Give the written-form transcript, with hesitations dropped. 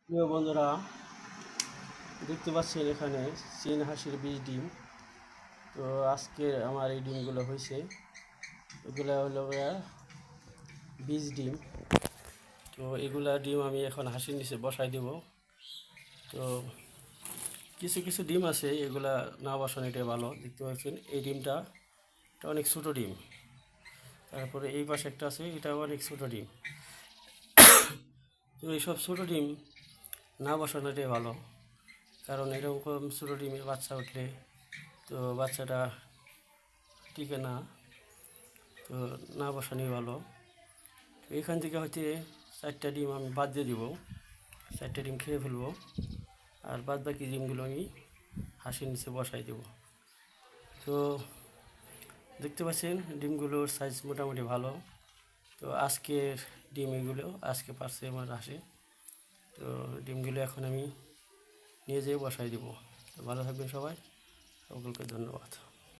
প্রিয় বন্ধুরা, দেখতে পাচ্ছেন এখানে চীন হাঁসের 20 ডিম। তো আজকে আমার এই ডিমগুলো হয়েছে, এগুলো হলো 20 ডিম। তো এগুলা ডিম আমি এখন হাঁসের নিচে বসাই দেব। তো কিছু কিছু ডিম আছে, এগুলা না বসানো এটাই ভালো। দেখতে পাচ্ছেন এই ডিমটা, এটা অনেক ছোটো ডিম। তারপরে এই পাশে একটা আছে, এটাও অনেক ছোটো ডিম। তো এইসব ছোটো ডিম না বসানোটাই ভালো, কারণ এরকম ছোটো ডিমের বাচ্চা উঠলে তো বাচ্চাটা টিকে না। তো না বসানোই ভালো। তো এখান থেকে হয়তো 4টা ডিম আমি বাদ দিয়ে দিব, 4টা ডিম খেয়ে ফেলবো, আর বাদ বাকি ডিমগুলো আমি হাঁসের নিচে বসাই দেব। তো দেখতে পাচ্ছেন ডিমগুলোর সাইজ মোটামুটি ভালো। তো আজকের ডিম এগুলো আজকে পারছে আমার হাঁসে। তো ডিমগুলো এখন আমি নিয়ে যেয়ে বসাই দেব। তো ভালো থাকবেন সবাই, সকলকে ধন্যবাদ।